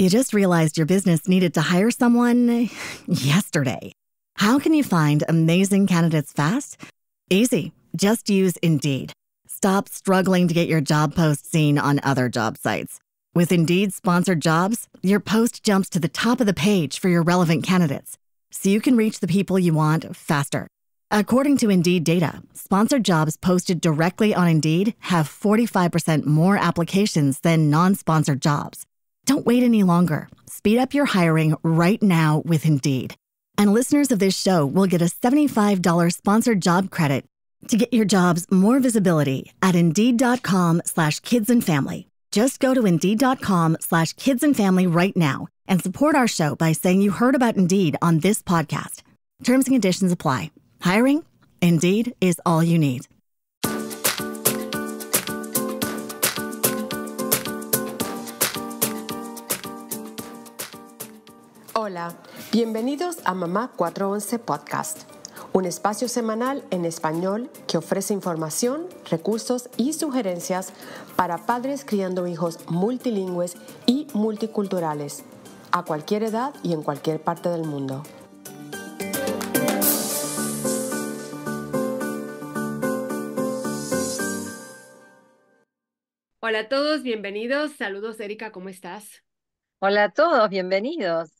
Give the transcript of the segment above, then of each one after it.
You just realized your business needed to hire someone yesterday. How can you find amazing candidates fast? Easy. Just use Indeed. Stop struggling to get your job post seen on other job sites. With Indeed sponsored jobs, your post jumps to the top of the page for your relevant candidates, so you can reach the people you want faster. According to Indeed data, sponsored jobs posted directly on Indeed have 45% more applications than non-sponsored jobs. Don't wait any longer. Speed up your hiring right now with Indeed. And listeners of this show will get a $75 sponsored job credit to get your jobs more visibility at Indeed.com/kidsandfamily. Just go to Indeed.com/kidsandfamily right now and support our show by saying you heard about Indeed on this podcast. Terms and conditions apply. Hiring? Indeed is all you need. Hola, bienvenidos a Mamá 411 Podcast, un espacio semanal en español que ofrece información, recursos y sugerencias para padres criando hijos multilingües y multiculturales, a cualquier edad y en cualquier parte del mundo. Hola a todos, bienvenidos. Saludos, Erika, ¿cómo estás? Hola a todos, bienvenidos.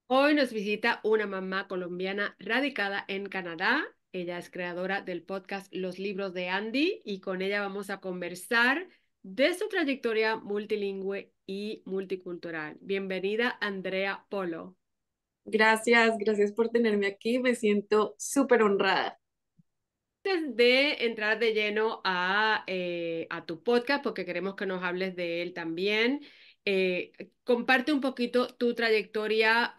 Hoy nos visita una mamá colombiana radicada en Canadá. Ella es creadora del podcast Los Libros de Andy y con ella vamos a conversar de su trayectoria multilingüe y multicultural. Bienvenida, Andrea Polo. Gracias por tenerme aquí. Me siento súper honrada. Antes de entrar de lleno a tu podcast, porque queremos que nos hables de él también, comparte un poquito tu trayectoria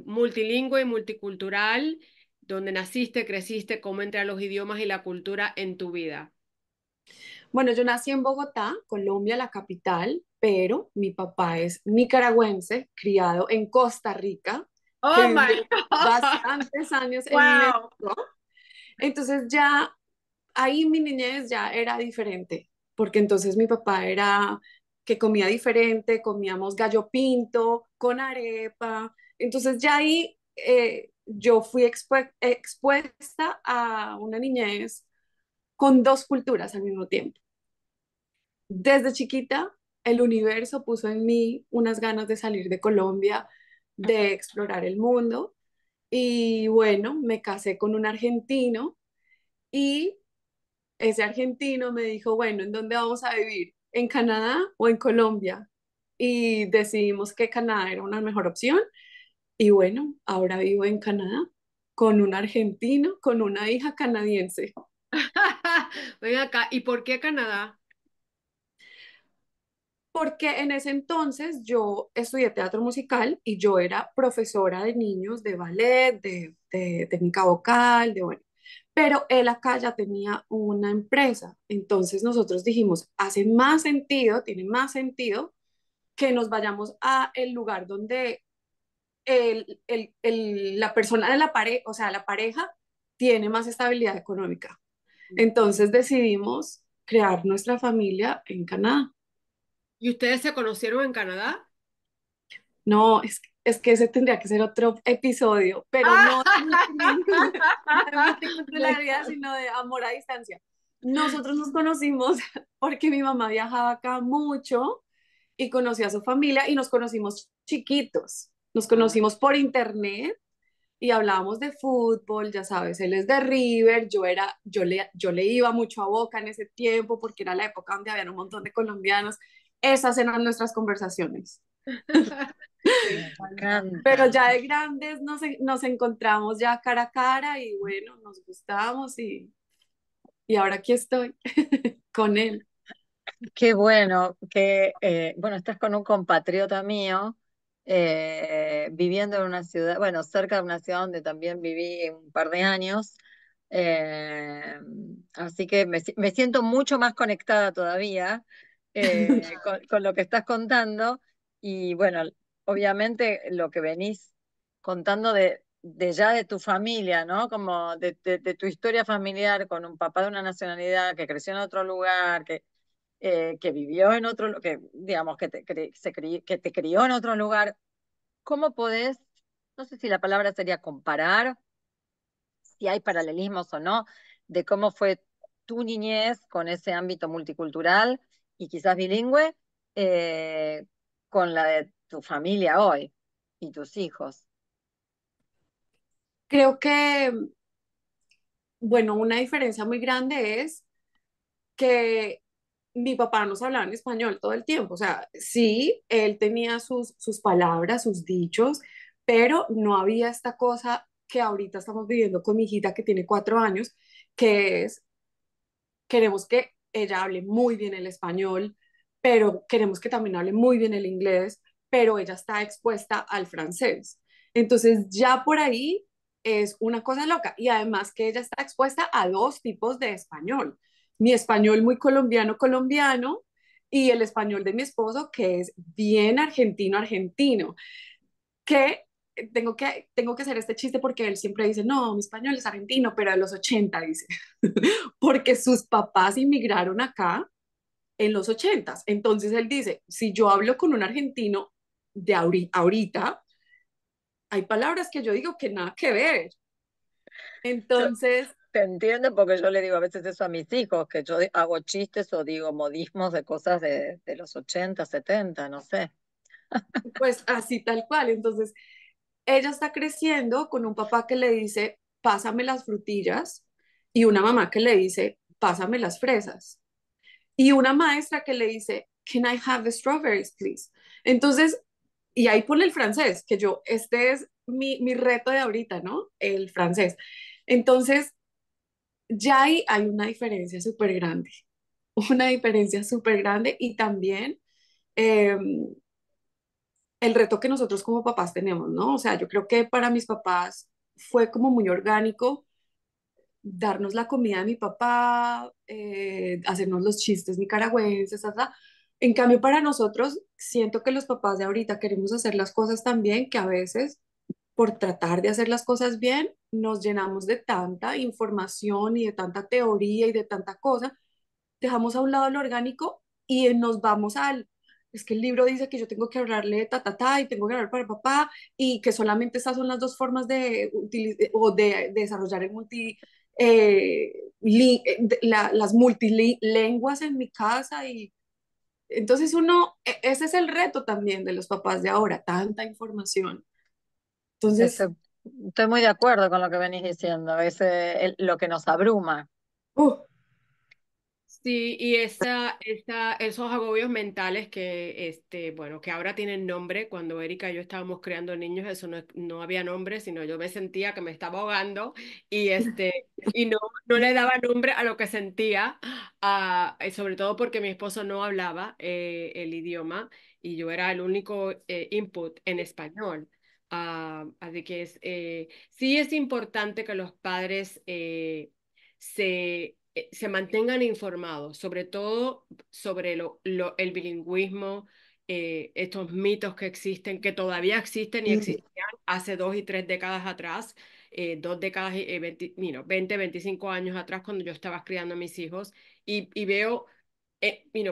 multilingüe y multicultural, donde naciste, creciste, cómo entran los idiomas y la cultura en tu vida. Bueno, yo nací en Bogotá, Colombia, la capital, pero mi papá es nicaragüense, criado en Costa Rica, que Oh my vivió God. bastantes años en Wow. México. Entonces ya ahí mi niñez ya era diferente, porque entonces mi papá era que comía diferente, comíamos gallo pinto con arepa. Entonces ya ahí yo fui expuesta a una niñez con dos culturas al mismo tiempo. Desde chiquita, el universo puso en mí unas ganas de salir de Colombia, de explorar el mundo. Y bueno, me casé con un argentino y ese argentino me dijo, bueno, ¿en dónde vamos a vivir? ¿En Canadá o en Colombia? Y decidimos que Canadá era una mejor opción. Y bueno, ahora vivo en Canadá con un argentino, con una hija canadiense. Ven acá, ¿y por qué Canadá? Porque en ese entonces yo estudié teatro musical y yo era profesora de niños de ballet, de técnica vocal, de bueno. Pero él acá ya tenía una empresa. Entonces nosotros dijimos, hace más sentido, tiene más sentido que nos vayamos a el lugar donde la persona de la pareja, o sea, la pareja tiene más estabilidad económica. Entonces decidimos crear nuestra familia en Canadá. ¿Y ustedes se conocieron en Canadá? No, es que ese tendría que ser otro episodio, pero no no de multiculturalidad, sino de amor a distancia. Nosotros nos conocimos porque mi mamá viajaba acá mucho y conoció a su familia y nos conocimos chiquitos. Nos conocimos por internet y hablábamos de fútbol, ya sabes, él es de River, yo le iba mucho a Boca en ese tiempo porque era la época donde había un montón de colombianos. Esas eran nuestras conversaciones. Me encanta. Pero ya de grandes nos encontramos ya cara a cara y bueno, nos gustamos y ahora aquí estoy con él. Qué bueno que, bueno, estás con un compatriota mío viviendo en una ciudad, bueno, cerca de una ciudad donde también viví un par de años. eh, Así que me siento mucho más conectada todavía con lo que estás contando. Y bueno, obviamente lo que venís contando de ya de tu familia, ¿no? Como de tu historia familiar con un papá de una nacionalidad que creció en otro lugar, que vivió en otro, que digamos, que te crió en otro lugar, ¿cómo podés, no sé si la palabra sería comparar, si hay paralelismos o no, de cómo fue tu niñez con ese ámbito multicultural y quizás bilingüe, eh, con la de tu familia hoy y tus hijos? Creo que, bueno, una diferencia muy grande es que mi papá nos hablaba en español todo el tiempo. O sea, sí, él tenía sus palabras, sus dichos, pero no había esta cosa que ahorita estamos viviendo con mi hijita que tiene 4 años, que es, queremos que ella hable muy bien el español, pero queremos que también hable muy bien el inglés, pero ella está expuesta al francés. Entonces ya por ahí es una cosa loca y además que ella está expuesta a dos tipos de español. Mi español muy colombiano, colombiano y el español de mi esposo que es bien argentino, argentino, que tengo que hacer este chiste porque él siempre dice, no, mi español es argentino, pero de los 80 dice, porque sus papás inmigraron acá en los 80. Entonces él dice, si yo hablo con un argentino de ahorita, hay palabras que yo digo que nada que ver. Yo Entonces, te entiendo porque yo le digo a veces eso a mis hijos, que yo hago chistes o digo modismos de cosas de los 80, 70, no sé. pues así tal cual. Entonces, ella está creciendo con un papá que le dice, pásame las frutillas, y una mamá que le dice, pásame las fresas. Y una maestra que le dice, Can I have the strawberries, please? Entonces, y ahí pone el francés, que yo, este es mi reto de ahorita, ¿no? El francés. Entonces, ya ahí hay una diferencia súper grande, una diferencia súper grande y también eh, el reto que nosotros como papás tenemos, ¿no? O sea, yo creo que para mis papás fue como muy orgánico darnos la comida de mi papá, hacernos los chistes nicaragüenses, ¿sabes? En cambio, para nosotros, siento que los papás de ahorita queremos hacer las cosas tan bien que a veces, por tratar de hacer las cosas bien, nos llenamos de tanta información y de tanta teoría y de tanta cosa, dejamos a un lado lo orgánico y nos vamos al, es que el libro dice que yo tengo que hablarle ta, ta, ta, y tengo que hablar para papá, y que solamente estas son las dos formas de desarrollar el las multilenguas en mi casa. Y entonces ese es el reto también de los papás de ahora, tanta información. Entonces, Estoy muy de acuerdo con lo que venís diciendo, es lo que nos abruma. uh, Sí, y esos agobios mentales que, bueno, que ahora tienen nombre, cuando Erika y yo estábamos creando niños, eso no había nombre, sino yo me sentía que me estaba ahogando y, y no le daba nombre a lo que sentía, sobre todo porque mi esposo no hablaba el idioma y yo era el único input en español. Así que sí es importante que los padres se mantengan informados, sobre todo sobre el bilingüismo, estos mitos que existen, que todavía existen y sí, existían hace 2 y 3 décadas atrás, 2 décadas, 20, 25 años atrás, cuando yo estaba criando a mis hijos, y veo,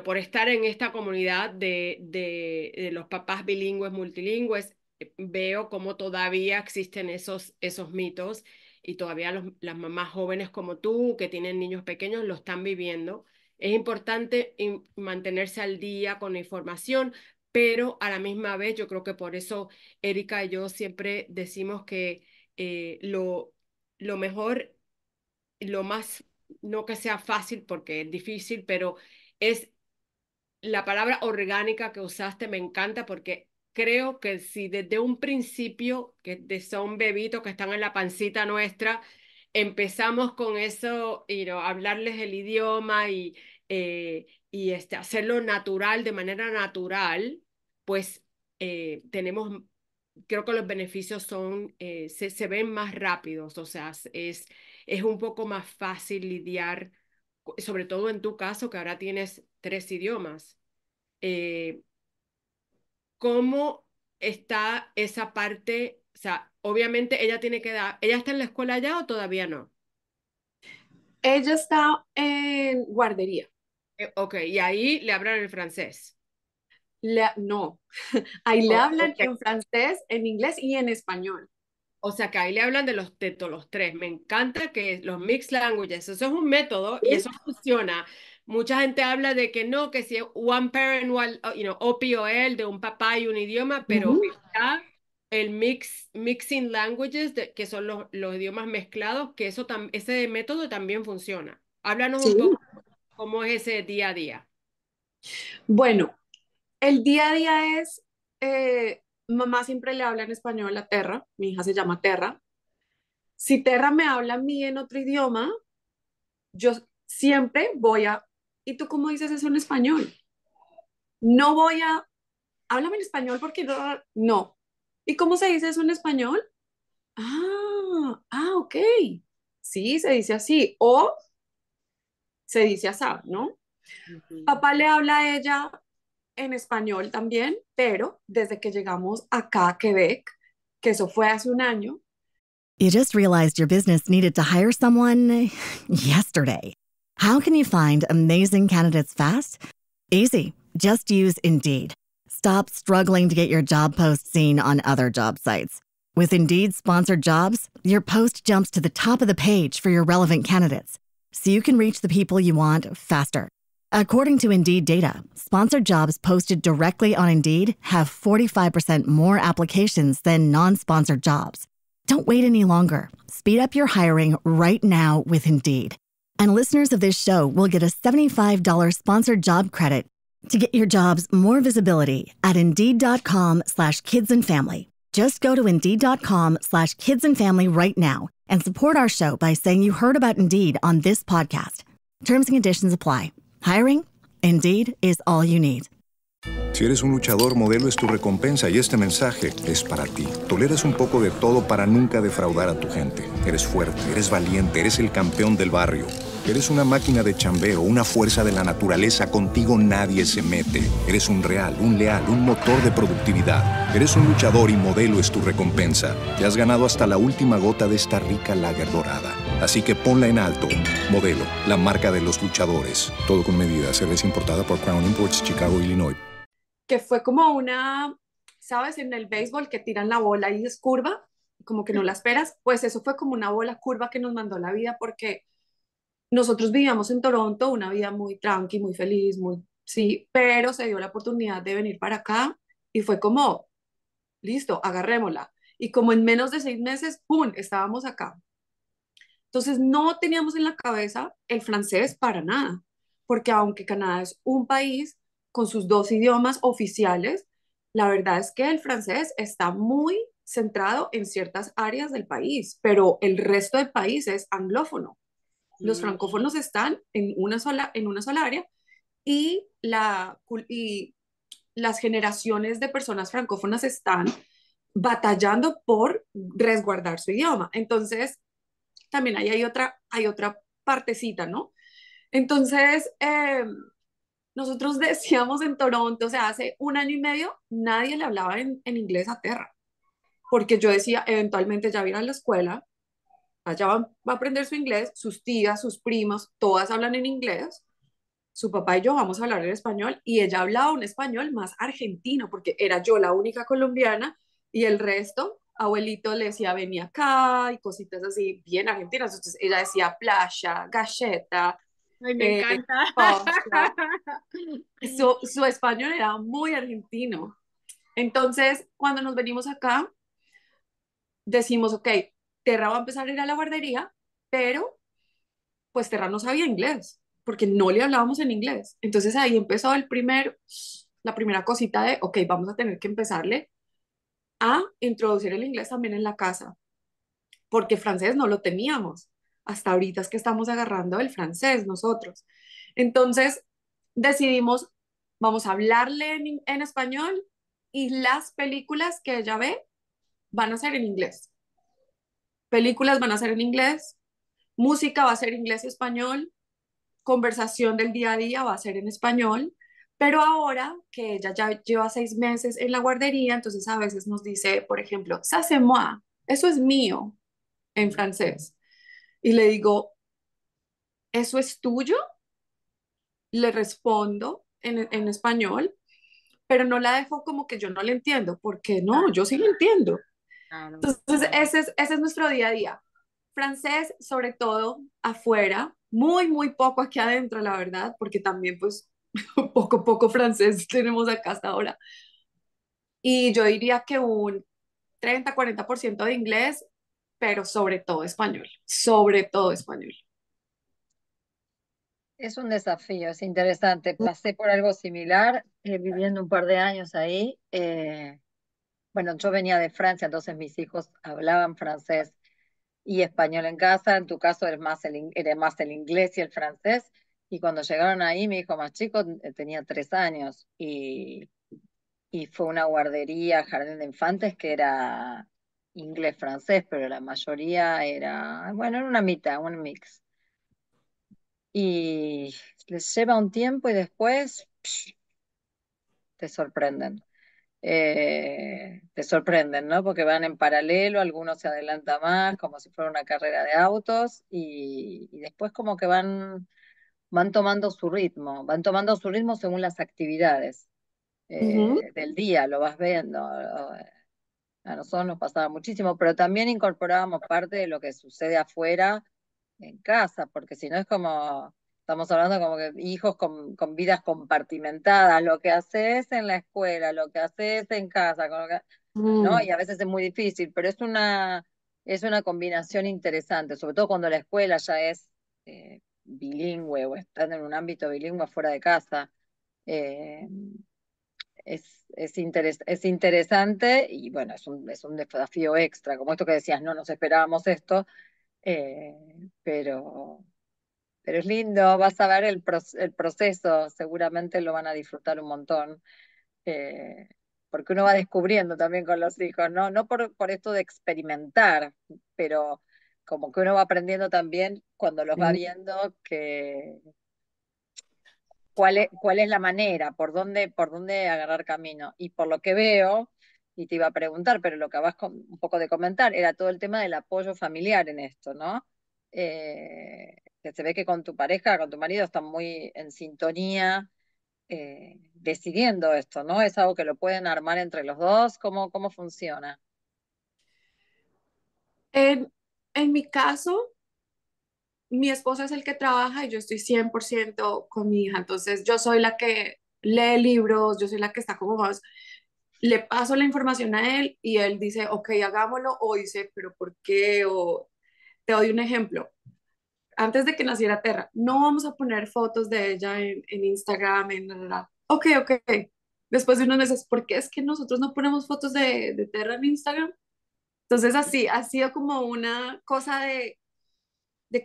por estar en esta comunidad de los papás bilingües, multilingües, veo cómo todavía existen esos mitos y todavía las mamás jóvenes como tú, que tienen niños pequeños, lo están viviendo. Es importante mantenerse al día con la información, pero a la misma vez yo creo que por eso Erika y yo siempre decimos que lo mejor, lo más, no que sea fácil porque es difícil, pero es la palabra orgánica que usaste me encanta porque creo que si desde un principio, son bebitos que están en la pancita nuestra, empezamos con eso, hablarles el idioma y hacerlo natural, de manera natural, pues creo que los beneficios se ven más rápidos, o sea, es un poco más fácil lidiar sobre todo en tu caso, que ahora tienes 3 idiomas. Eh, ¿Cómo está esa parte? O sea, obviamente ella tiene que dar, ¿ella está en la escuela ya o todavía no? ella está en guardería. Ok, y ahí le hablan el francés. No, ahí le Oh, hablan ok. en francés, en inglés y en español. O sea que ahí le hablan de todos los tres. Me encanta que los mixed languages, eso es un método y ¿Sí? eso funciona. Mucha gente habla de que no, que si es one parent, OPOL, de un papá y un idioma, pero Ujú. está el mixing languages, que son los idiomas mezclados, que ese método también funciona. Háblanos un Sí. poco cómo es ese día a día. Bueno, el día a día es, mamá siempre le habla en español a Terra, mi hija se llama Terra. Si Terra me habla a mí en otro idioma, yo siempre voy a, ¿y tú cómo dices eso en español? No voy a, háblame en español porque no. ¿Y cómo se dice eso en español? Ok. Sí, se dice así. O se dice así, ¿no? Ujú. Papá le habla a ella en español también, pero desde que llegamos acá a Quebec, que eso fue hace un año, You just realized your business needed to hire someone yesterday. How can you find amazing candidates fast? Easy. Just use Indeed. Stop struggling to get your job post seen on other job sites. With Indeed sponsored jobs, your post jumps to the top of the page for your relevant candidates, so you can reach the people you want faster. According to Indeed data, sponsored jobs posted directly on Indeed have 45% more applications than non-sponsored jobs. Don't wait any longer. Speed up your hiring right now with Indeed. And listeners of this show will get a $75 sponsored job credit to get your jobs more visibility at Indeed.com/kidsandfamily. Just go to Indeed.com/kidsandfamily right now and support our show by saying you heard about Indeed on this podcast. Terms and conditions apply. Hiring? Indeed is all you need. Si eres un luchador, Modelo es tu recompensa y este mensaje es para ti. Toleras un poco de todo para nunca defraudar a tu gente. Eres fuerte, eres valiente, eres el campeón del barrio. Eres una máquina de chambeo, una fuerza de la naturaleza. Contigo nadie se mete. Eres un real, un leal, un motor de productividad. Eres un luchador y Modelo es tu recompensa. Te has ganado hasta la última gota de esta rica lager dorada. Así que ponla en alto. Modelo, la marca de los luchadores. Todo con medida. Cerveza importada por Crown Imports, Chicago, Illinois. que fue como una, ¿sabes? En el béisbol que tiran la bola y es curva, como que no la esperas, pues eso fue como una bola curva que nos mandó la vida porque nosotros vivíamos en Toronto una vida muy tranqui, muy feliz, muy, sí, pero se dio la oportunidad de venir para acá y fue como, listo, agarrémosla. Y como en menos de 6 meses, ¡pum!, estábamos acá. Entonces no teníamos en la cabeza el francés para nada, porque aunque Canadá es un país con sus dos idiomas oficiales, la verdad es que el francés está muy centrado en ciertas áreas del país, pero el resto del país es anglófono. Los Mm. francófonos están en una sola área y, y las generaciones de personas francófonas están batallando por resguardar su idioma. Entonces, también ahí hay otra partecita, ¿no? Entonces, nosotros decíamos en Toronto, o sea, hace un año y medio, nadie le hablaba en inglés a Terra, porque yo decía, eventualmente ya viene a la escuela, allá va a aprender su inglés, sus tías, sus primas, todas hablan en inglés, su papá y yo vamos a hablar en español, y ella hablaba un español más argentino, porque era yo la única colombiana, y el resto, abuelito le decía, vení acá, y cositas así, bien argentinas, entonces ella decía playa, galleta, Ay, me eh, encanta. costa. Su español era muy argentino. Entonces, cuando nos venimos acá, decimos, ok, Terra va a empezar a ir a la guardería, pero pues Terra no sabía inglés, porque no le hablábamos en inglés. Entonces ahí empezó la primera cosita de, ok, vamos a tener que empezarle a introducir el inglés también en la casa, porque francés no lo teníamos. Hasta ahorita es que estamos agarrando el francés nosotros. Entonces decidimos, vamos a hablarle en español y las películas que ella ve van a ser en inglés. Películas van a ser en inglés, música va a ser inglés y español, conversación del día a día va a ser en español, pero ahora que ella ya lleva 6 meses en la guardería, entonces a veces nos dice, por ejemplo, ça c'est moi, eso es mío en francés. Y le digo, ¿eso es tuyo? le respondo en español, pero no la dejo como que yo no le entiendo, porque no, yo sí lo entiendo. Claro. Entonces, ese es nuestro día a día. Francés, sobre todo afuera, muy, muy poco aquí adentro, la verdad, porque también pues poco, poco francés tenemos acá hasta ahora. Y yo diría que un 30-40% de inglés, pero sobre todo español. Es un desafío, es interesante. Pasé por algo similar, viviendo un par de años ahí. Bueno, yo venía de Francia, entonces mis hijos hablaban francés y español en casa. En tu caso era más el inglés y el francés. Y cuando llegaron ahí, mi hijo más chico tenía 3 años y fue una guardería, jardín de infantes que era inglés-francés, pero la mayoría era, bueno, era una mitad, un mix. Y les lleva un tiempo y después te sorprenden. Te sorprenden, ¿no? Porque van en paralelo, algunos se adelanta más, como si fuera una carrera de autos, y después como que van van tomando su ritmo según las actividades Ujú, del día, lo vas viendo. A nosotros nos pasaba muchísimo, pero también incorporábamos parte de lo que sucede afuera en casa, porque si no es como, estamos hablando como que hijos con vidas compartimentadas, lo que haces en la escuela, lo que haces en casa, ¿no? mm, Y a veces es muy difícil, pero es una combinación interesante, sobre todo cuando la escuela ya es bilingüe o están en un ámbito bilingüe fuera de casa. Eh, es interesante y bueno, es un desafío extra, como esto que decías, no nos esperábamos esto, eh, pero, pero es lindo, vas a ver el proceso, seguramente lo van a disfrutar un montón, eh, porque uno va descubriendo también con los hijos, ¿no? No por esto de experimentar, pero como que uno va aprendiendo también cuando los va sí. viendo que cuál es la manera, por dónde agarrar camino. Y por lo que veo, y te iba a preguntar, pero lo que acabas un poco de comentar, era todo el tema del apoyo familiar en esto, ¿no? Que se ve que con tu pareja, con tu marido, están muy en sintonía, decidiendo esto, ¿no? Es algo que lo pueden armar entre los dos. ¿Cómo funciona? En mi caso, mi esposo es el que trabaja y yo estoy 100% con mi hija, entonces yo soy la que lee libros, yo soy la que está como más, le paso la información a él y él dice, ok, hagámoslo, o dice, pero ¿por qué? O te doy un ejemplo. Antes de que naciera Terra, no vamos a poner fotos de ella en Instagram, en... la, la, la. Ok, ok. Después de unos meses, ¿por qué es que nosotros no ponemos fotos de Terra en Instagram? Entonces así, ha sido como una cosa de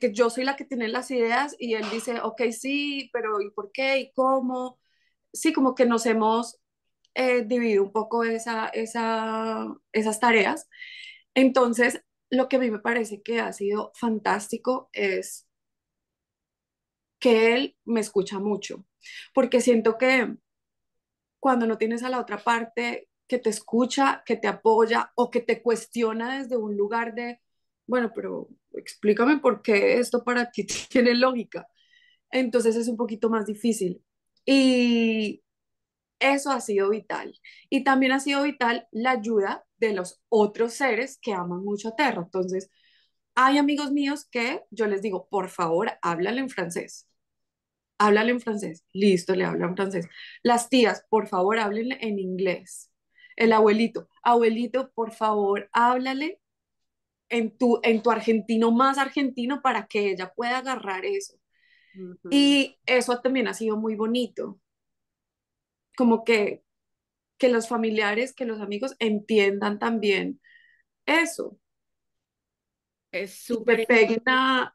que yo soy la que tiene las ideas y él dice, ok, sí, pero ¿y por qué? ¿Y cómo? Sí, como que nos hemos dividido un poco esas tareas. Entonces, lo que a mí me parece que ha sido fantástico es que él me escucha mucho, porque siento que cuando no tienes a la otra parte que te escucha, que te apoya o que te cuestiona desde un lugar de, bueno, pero explícame por qué esto para ti tiene lógica. Entonces es un poquito más difícil. Y eso ha sido vital. Y también ha sido vital la ayuda de los otros seres que aman mucho a Terra. Entonces, hay amigos míos que yo les digo, por favor, háblale en francés. Háblale en francés. Listo, le hablan francés. Las tías, por favor, háblenle en inglés. El abuelito, abuelito, por favor, háblale en tu argentino más argentino para que ella pueda agarrar eso. Ujú. Y eso también ha sido muy bonito, como que los familiares, que los amigos entiendan también eso Es y se súper peguen a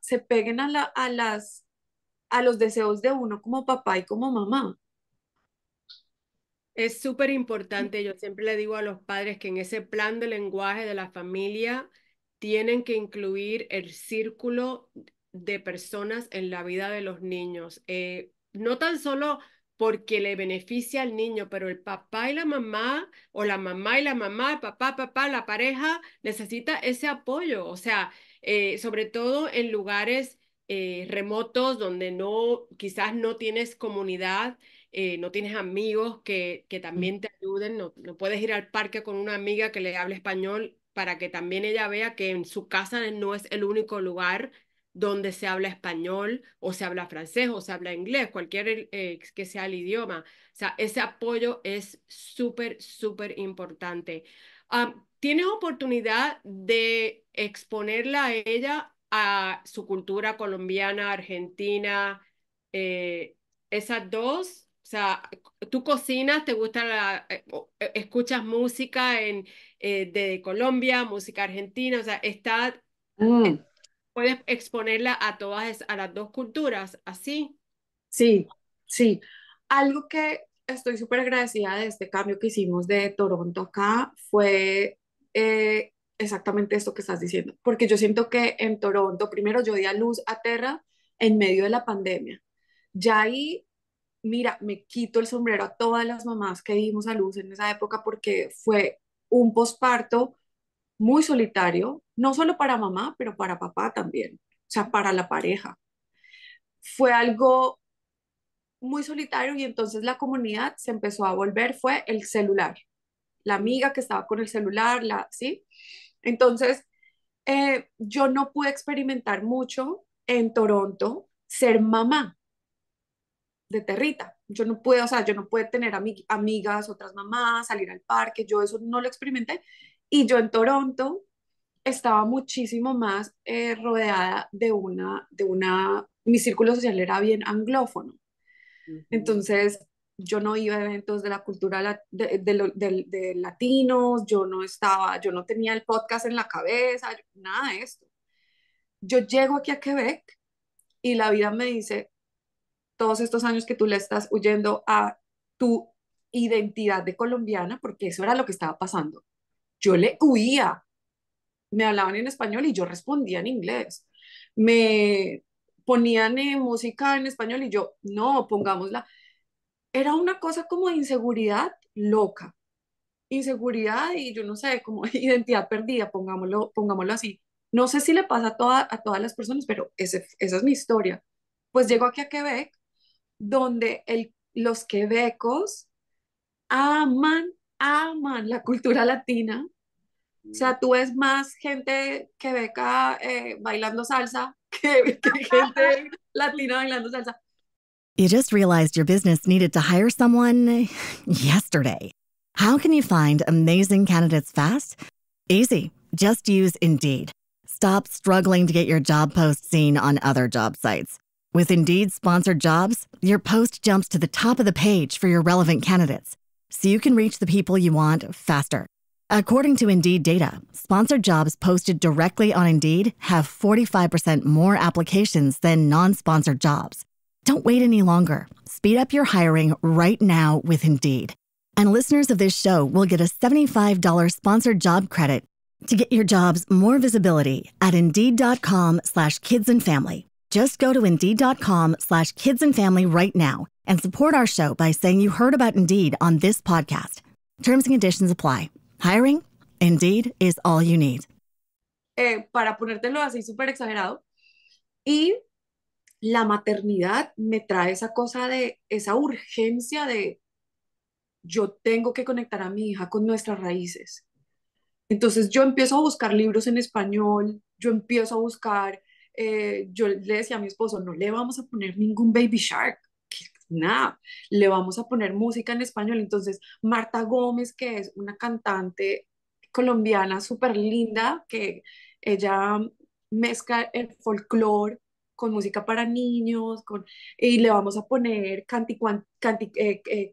los deseos de uno como papá y como mamá. Es súper importante, yo siempre le digo a los padres que en ese plan de lenguaje de la familia tienen que incluir el círculo de personas en la vida de los niños. No tan solo porque le beneficia al niño, pero el papá y la mamá, o la mamá y la mamá, el papá, papá, la pareja necesita ese apoyo. O sea, sobre todo en lugares remotos donde no, quizás no tienes comunidad, no tienes amigos que también te ayuden, no puedes ir al parque con una amiga que le hable español para que también ella vea que en su casa no es el único lugar donde se habla español o se habla francés o se habla inglés, cualquier que sea el idioma. O sea, ese apoyo es súper, súper importante. ¿Tienes oportunidad de exponerla a ella a su cultura colombiana, argentina, eh, esas dos? O sea, ¿tú cocinas, te gusta escuchas música de Colombia, música argentina? O sea, Mm, puedes exponerla a a las dos culturas, así. sí, sí. Algo que estoy súper agradecida de este cambio que hicimos de Toronto acá fue exactamente esto que estás diciendo, porque yo siento que en Toronto, primero yo di a luz a Terra en medio de la pandemia. Ya ahí, mira, me quito el sombrero a todas las mamás que dimos a luz en esa época porque fue un posparto muy solitario, no solo para mamá, pero para papá también, o sea, para la pareja. Fue algo muy solitario y entonces la comunidad se empezó a volver, fue el celular, la amiga que estaba con el celular, ¿sí? Entonces, yo no pude experimentar mucho en Toronto ser mamá de Territa. Yo no pude, o sea, yo no pude tener amigas, otras mamás, salir al parque, yo eso no lo experimenté. Y yo en Toronto estaba muchísimo más rodeada mi círculo social era bien anglófono. Ujú. Entonces, yo no iba a eventos de la cultura de latinos, yo no tenía el podcast en la cabeza, nada de esto. Yo llego aquí a Quebec y la vida me dice, todos estos años que tú le estás huyendo a tu identidad de colombiana, porque eso era lo que estaba pasando. Yo le huía, me hablaban en español y yo respondía en inglés. Me ponían música en español y yo, no, pongámosla. Era una cosa como de inseguridad loca, inseguridad y yo no sé, como identidad perdida, pongámoslo así. No sé si le pasa a todas las personas, pero esa es mi historia. Pues llego aquí a Quebec, donde los quebecos aman la cultura latina. O sea, tú ves más gente quebeca bailando salsa que gente latina bailando salsa. You just realized your business needed to hire someone yesterday. How can you find amazing candidates fast? Easy. Just use Indeed. Stop struggling to get your job post seen on other job sites. With Indeed sponsored jobs, your post jumps to the top of the page for your relevant candidates, so you can reach the people you want faster. According to Indeed data, sponsored jobs posted directly on Indeed have 45% more applications than non-sponsored jobs. Don't wait any longer. Speed up your hiring right now with Indeed. And listeners of this show will get a $75 sponsored job credit to get your jobs more visibility at Indeed.com/kidsandfamily. Just go to Indeed.com/kidsandfamily right now and support our show by saying you heard about Indeed on this podcast. Terms and conditions apply. Hiring? Indeed is all you need. Para ponértelo así súper exagerado. Y la maternidad me trae esa cosa de, esa urgencia de yo tengo que conectar a mi hija con nuestras raíces. Entonces yo empiezo a buscar libros en español, yo empiezo a buscar, yo le decía a mi esposo, no le vamos a poner ningún Baby Shark, nada, le vamos a poner música en español. Entonces Marta Gómez, que es una cantante colombiana súper linda, que ella mezcla el folclore con música para niños, y le vamos a poner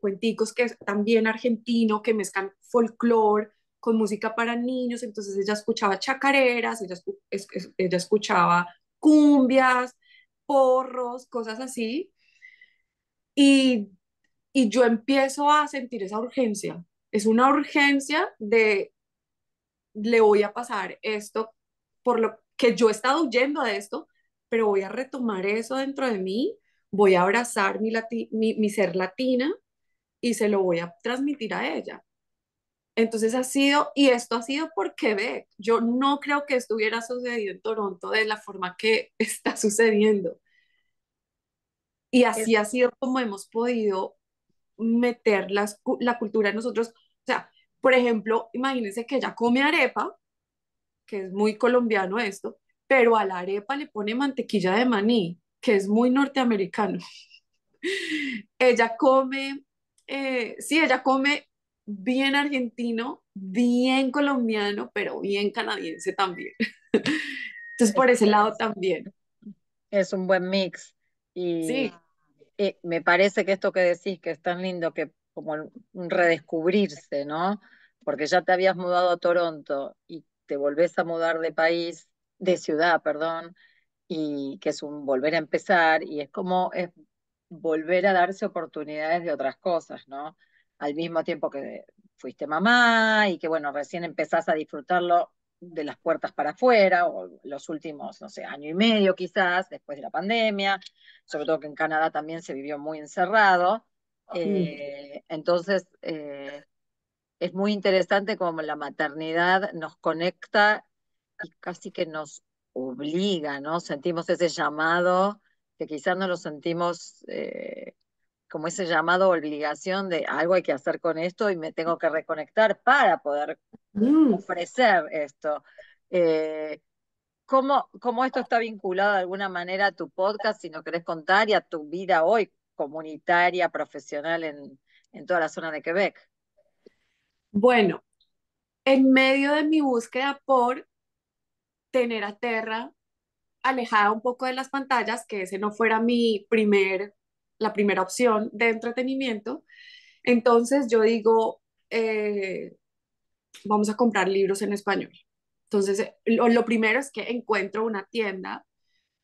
cuenticos que es también argentino, que mezclan folclore con música para niños. Entonces ella escuchaba chacareras, ella escuchaba cumbias, porros, cosas así, y, y yo empiezo a sentir esa urgencia. Es una urgencia de le voy a pasar esto por lo que yo he estado huyendo de esto, pero voy a retomar eso dentro de mí, voy a abrazar mi ser latina y se lo voy a transmitir a ella. Entonces ha sido, y esto ha sido por Quebec. Yo no creo que esto hubiera sucedido en Toronto de la forma que está sucediendo. Y Es, así ha sido como hemos podido meter la cultura en nosotros. O sea, por ejemplo, imagínense que ella come arepa, que es muy colombiano esto, pero a la arepa le pone mantequilla de maní, que es muy norteamericano. Ella come, sí, ella come bien argentino, bien colombiano, pero bien canadiense también. Entonces, es, por ese lado también. es un buen mix. Sí. Y me parece que esto que decís, que es tan lindo, que como un redescubrirse, ¿no? Porque ya te habías mudado a Toronto y te volvés a mudar de país, de ciudad, perdón, y que es un volver a empezar, y es como es volver a darse oportunidades de otras cosas, ¿no? Al mismo tiempo que fuiste mamá y que, bueno, recién empezás a disfrutarlo de las puertas para afuera, o los últimos, no sé, año y medio quizás, después de la pandemia, sobre todo que en Canadá también se vivió muy encerrado. Mm. Es muy interesante cómo la maternidad nos conecta y casi que nos obliga, ¿no? Sentimos ese llamado, que quizás no lo sentimos como ese llamado o obligación de algo hay que hacer con esto y me tengo que reconectar para poder Mm. ofrecer esto. Eh, ¿Cómo esto está vinculado de alguna manera a tu podcast, si no querés contar, y a tu vida hoy comunitaria, profesional en toda la zona de Quebec? Bueno, en medio de mi búsqueda por tener a Terra alejada un poco de las pantallas, que ese no fuera la primera opción de entretenimiento, entonces yo digo, vamos a comprar libros en español. Entonces, lo primero es que encuentro una tienda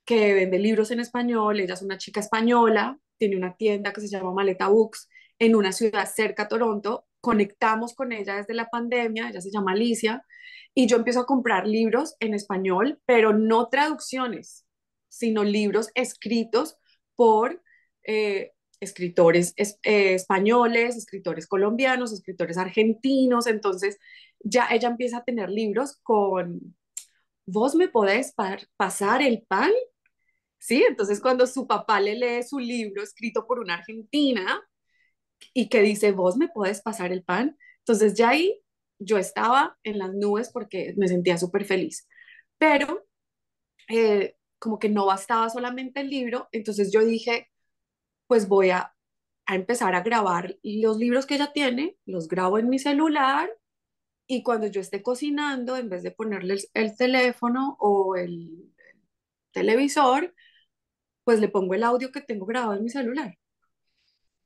que vende libros en español. Ella es una chica española, tiene una tienda que se llama Maleta Books en una ciudad cerca a Toronto. Conectamos con ella desde la pandemia, ella se llama Alicia, y yo empiezo a comprar libros en español, pero no traducciones, sino libros escritos por escritores españoles, escritores colombianos, escritores argentinos. Entonces ya ella empieza a tener libros con, ¿vos me podés pasar el pan? ¿Sí? Entonces, cuando su papá le lee su libro escrito por una argentina y que dice, vos me puedes pasar el pan, entonces ya ahí yo estaba en las nubes porque me sentía súper feliz. Pero como que no bastaba solamente el libro, entonces yo dije, pues voy a empezar a grabar los libros que ella tiene, los grabo en mi celular y cuando yo esté cocinando, en vez de ponerle el teléfono o el televisor, pues le pongo el audio que tengo grabado en mi celular.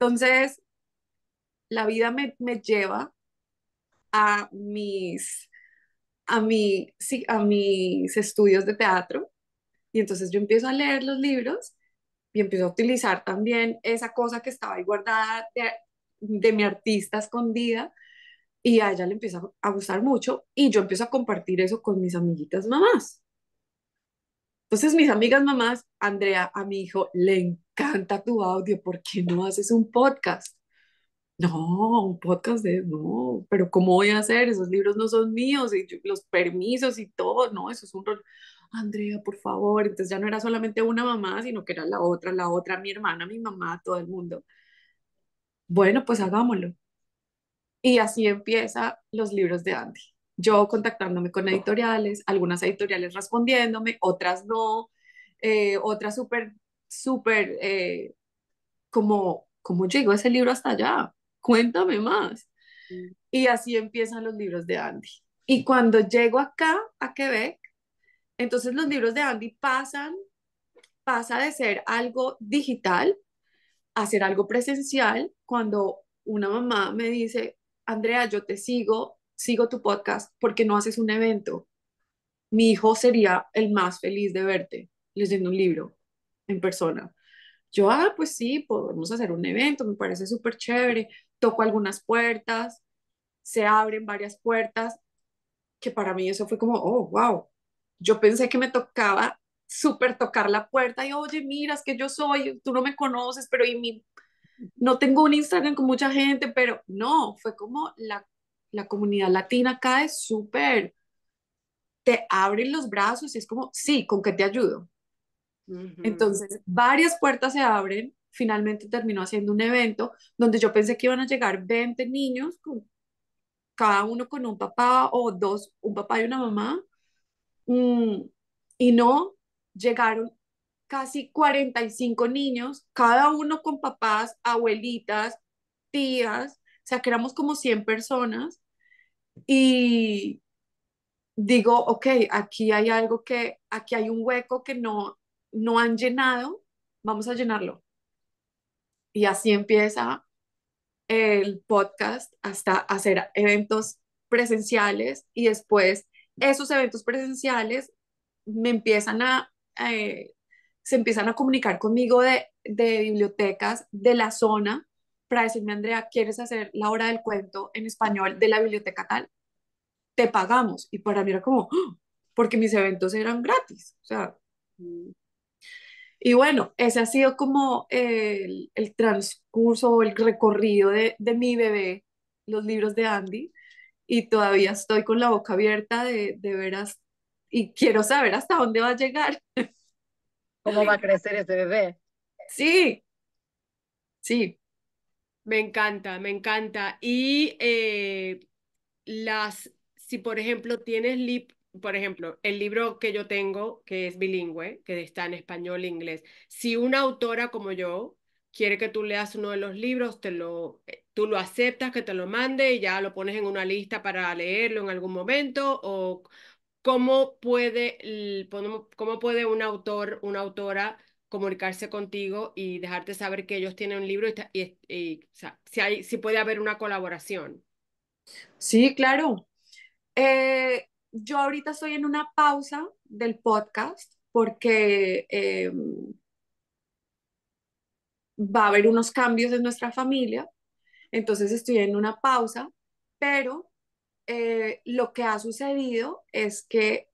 Entonces, la vida me lleva a sí, a mis estudios de teatro y entonces yo empiezo a leer los libros y empiezo a utilizar también esa cosa que estaba ahí guardada de mi artista escondida y a ella le empieza a gustar mucho y yo empiezo a compartir eso con mis amiguitas mamás. Entonces mis amigas mamás, Andrea, a mi hijo le encanta tu audio, ¿por qué no haces un podcast? No, un podcast no, pero ¿cómo voy a hacer? Esos libros no son míos, y los permisos y todo, no, eso es un rol. Andrea, por favor, entonces ya no era solamente una mamá, sino que era la otra, mi hermana, mi mamá, todo el mundo. Bueno, pues hagámoslo. Y así empieza los libros de Andy. Yo contactándome con editoriales, algunas editoriales respondiéndome, otras no, otras súper, ¿cómo llegó ese libro hasta allá? Cuéntame más. Y así empiezan los libros de Andy. Y cuando llego acá, a Quebec, entonces los libros de Andy pasa de ser algo digital a ser algo presencial cuando una mamá me dice, Andrea, yo te sigo tu podcast porque no haces un evento. Mi hijo sería el más feliz de verte leyendo un libro en persona. Yo, pues sí, podemos hacer un evento, me parece súper chévere. Toco algunas puertas, se abren varias puertas, que para mí eso fue como, oh, wow. Yo pensé que me tocaba súper tocar la puerta y, oye, mira, es que yo soy, tú no me conoces, pero no tengo un Instagram con mucha gente, pero no, fue como La comunidad latina acá es súper, te abren los brazos y es como, sí, ¿con qué te ayudo? Ujú. Entonces, varias puertas se abren. Finalmente terminó haciendo un evento donde yo pensé que iban a llegar 20 niños, cada uno con un papá o dos, un papá y una mamá. Mm, y no, llegaron casi 45 niños, cada uno con papás, abuelitas, tías, o sea, que éramos como 100 personas. Y digo, ok, aquí hay algo aquí hay un hueco que no han llenado, vamos a llenarlo. Y así empieza el podcast hasta hacer eventos presenciales y después esos eventos presenciales me empiezan se empiezan a comunicar conmigo de bibliotecas de la zona para decirme, Andrea, ¿quieres hacer la hora del cuento en español de la biblioteca tal? Te pagamos. Y para mí era como, ¡ah! Porque mis eventos eran gratis. O sea, y bueno, ese ha sido como el transcurso o el recorrido de mi bebé, los libros de Andy, y todavía estoy con la boca abierta de veras y quiero saber hasta dónde va a llegar. ¿Cómo va a crecer ese bebé? Sí, sí, Me encanta, me encanta. Y si por ejemplo por ejemplo, el libro que yo tengo, que es bilingüe, que está en español e inglés, si una autora como yo quiere que tú leas uno de los libros, tú lo aceptas, que te lo mande y ya lo pones en una lista para leerlo en algún momento, o cómo puede un autor, una autora comunicarse contigo y dejarte saber que ellos tienen un libro o sea, si puede haber una colaboración. sí, claro. Yo ahorita estoy en una pausa del podcast porque va a haber unos cambios en nuestra familia, entonces estoy en una pausa, pero lo que ha sucedido es que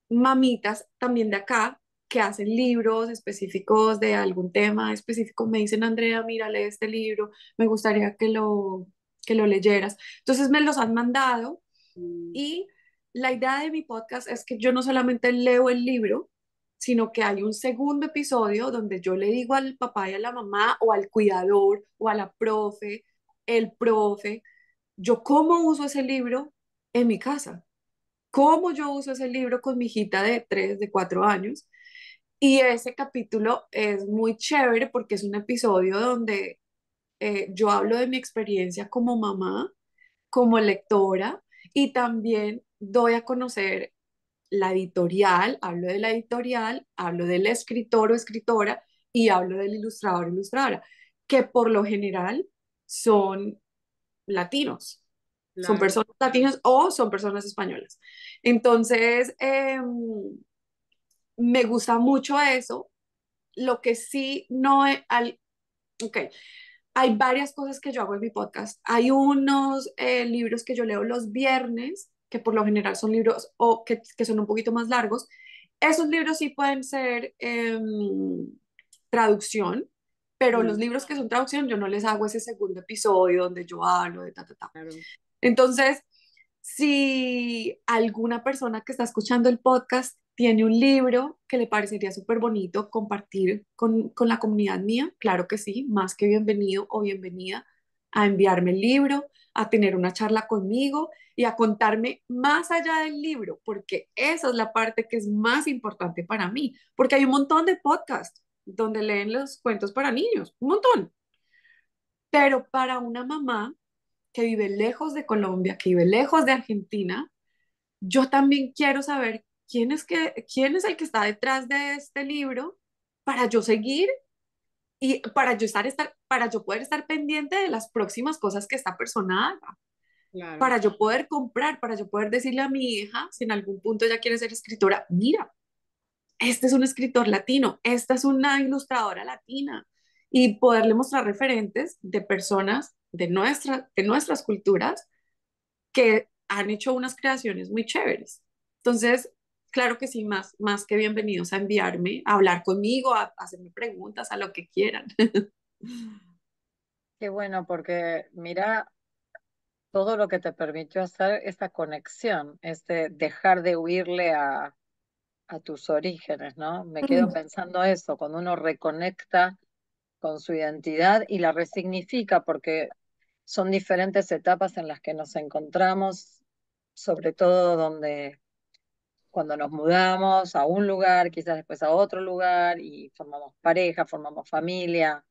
mamitas también de acá que hacen libros específicos de algún tema específico me dicen, Andrea, mira, lee este libro, me gustaría que lo leyeras. Entonces me los han mandado Mm. y la idea de mi podcast es que yo no solamente leo el libro, sino que hay un segundo episodio donde yo le digo al papá y a la mamá o al cuidador o a la profe, el profe, yo cómo uso ese libro en mi casa, cómo yo uso ese libro con mi hijita de 3 de 4 años. Y ese capítulo es muy chévere porque es un episodio donde yo hablo de mi experiencia como mamá, como lectora y también doy a conocer la editorial, hablo de la editorial, hablo del escritor o escritora y hablo del ilustrador o ilustradora, que por lo general son latinos, son Claro. personas latinas o son personas españolas. Entonces, me gusta mucho eso. Lo que sí no es, ok, hay varias cosas que yo hago en mi podcast. Hay unos libros que yo leo los viernes, que por lo general son libros o que son un poquito más largos. Esos libros sí pueden ser traducción, pero los Mm, libros que son traducción yo no les hago ese segundo episodio donde yo hablo de ta, ta, ta. claro. Entonces, si alguna persona que está escuchando el podcast tiene un libro que le parecería súper bonito compartir con la comunidad mía, claro que sí, más que bienvenido o bienvenida a enviarme el libro, a tener una charla conmigo y a contarme más allá del libro, porque esa es la parte que es más importante para mí, porque hay un montón de podcasts donde leen los cuentos para niños, un montón, pero para una mamá que vive lejos de Colombia, que vive lejos de Argentina, yo también quiero saber quién es el que está detrás de este libro para yo seguir y para yo poder estar pendiente de las próximas cosas que esta persona haga, Claro. para yo poder comprar, para yo poder decirle a mi hija, si en algún punto ella quiere ser escritora, mira, este es un escritor latino, esta es una ilustradora latina, y poderle mostrar referentes de personas de nuestras culturas que han hecho unas creaciones muy chéveres. Entonces, claro que sí, más que bienvenidos a enviarme, a hablar conmigo, a hacerme preguntas, a lo que quieran. Qué bueno, porque mira, todo lo que te permitió hacer esa conexión, dejar de huirle a tus orígenes, ¿no? Me quedo pensando eso, cuando uno reconecta con su identidad y la resignifica, porque son diferentes etapas en las que nos encontramos, sobre todo cuando nos mudamos a un lugar, quizás después a otro lugar, y formamos pareja, formamos familia,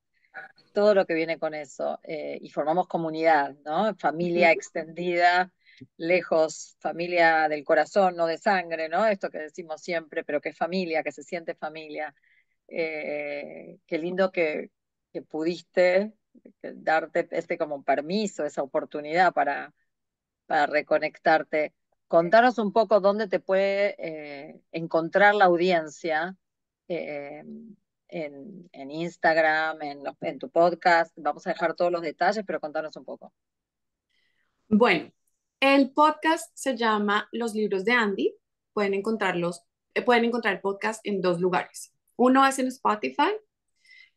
todo lo que viene con eso, y formamos comunidad, ¿no? Familia extendida, lejos, familia del corazón, no de sangre, ¿no? Esto que decimos siempre, pero que es familia, que se siente familia. Qué lindo que pudiste darte como permiso, esa oportunidad para reconectarte. Contanos un poco dónde te puede encontrar la audiencia eh, en Instagram, en tu podcast. Vamos a dejar todos los detalles, pero contanos un poco. Bueno, el podcast se llama Los Libros de Andy. Pueden encontrar el podcast en 2 lugares. Uno es en Spotify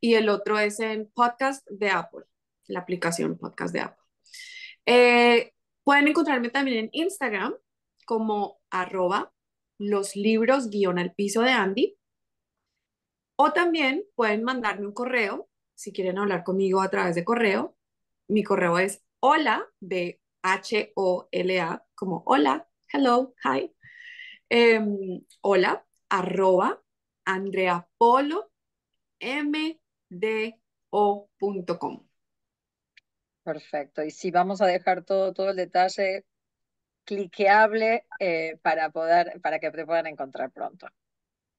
y el otro es en Podcast de Apple, la aplicación Podcast de Apple. Pueden encontrarme también en Instagram como @loslibros_al-piso de Andy, o también pueden mandarme un correo si quieren hablar conmigo a través de correo. Mi correo es hola, HOLA, como hola, hello, hi, hola, @andreapolomdo.com. Perfecto. Y sí, vamos a dejar todo el detalle cliqueable para que te puedan encontrar pronto.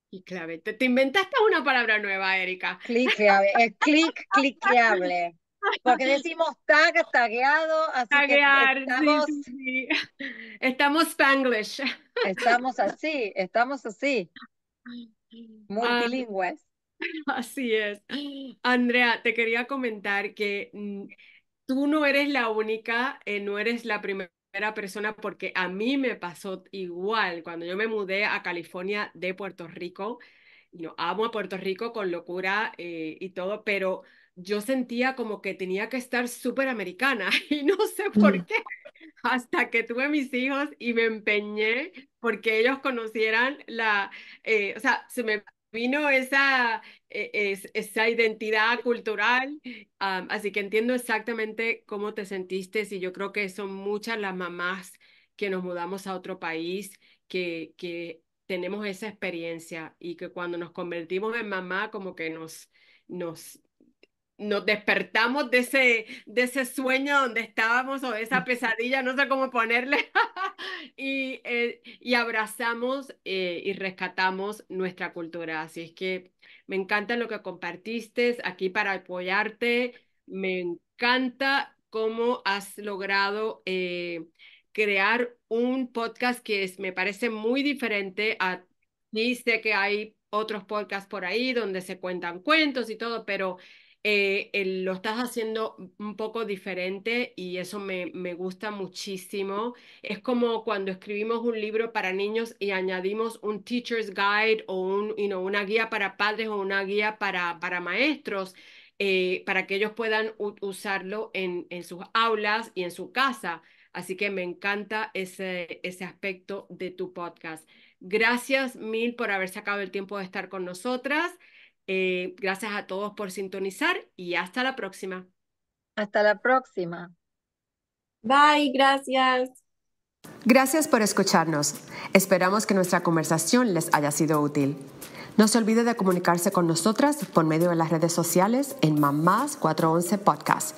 Y clave, te inventaste una palabra nueva, Erika. Cliqueable, es cliqueable. Porque decimos tagueado, así Taguear, que estamos, sí. Estamos Spanglish. estamos así, Ah, multilingües. así es. Andrea, te quería comentar que tú no eres la única, no eres la primera persona, porque a mí me pasó igual cuando yo me mudé a California de Puerto Rico. Yo amo a Puerto Rico con locura y todo, pero yo sentía como que tenía que estar súper americana y no sé por qué, hasta que tuve mis hijos y me empeñé porque ellos conocieran o sea, se me vino esa identidad cultural, así que entiendo exactamente cómo te sentiste y yo creo que son muchas las mamás que nos mudamos a otro país que tenemos esa experiencia y que cuando nos convertimos en mamá como que nos, nos despertamos de ese sueño donde estábamos o de esa pesadilla, no sé cómo ponerle, y abrazamos y rescatamos nuestra cultura. Así es que me encanta lo que compartiste aquí para apoyarte. Me encanta cómo has logrado crear un podcast me parece muy diferente a... Y sé que hay otros podcasts por ahí donde se cuentan cuentos y todo, pero lo estás haciendo un poco diferente y eso me gusta muchísimo. Es como cuando escribimos un libro para niños y añadimos un teacher's guide o una guía para padres o una guía para maestros, para que ellos puedan usarlo en sus aulas y en su casa. Así que me encanta ese aspecto de tu podcast. Gracias mil por haber sacado el tiempo de estar con nosotras. Gracias a todos por sintonizar y hasta la próxima. Hasta la próxima. Bye, gracias. Gracias por escucharnos. Esperamos que nuestra conversación les haya sido útil. No se olvide de comunicarse con nosotras por medio de las redes sociales en Mamás 411 Podcast.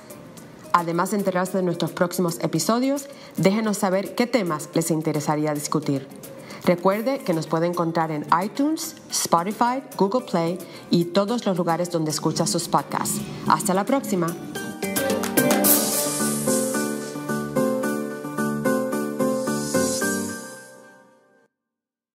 Además de enterarse de nuestros próximos episodios, déjenos saber qué temas les interesaría discutir. Recuerde que nos puede encontrar en iTunes, Spotify, Google Play y todos los lugares donde escucha sus podcasts. Hasta la próxima.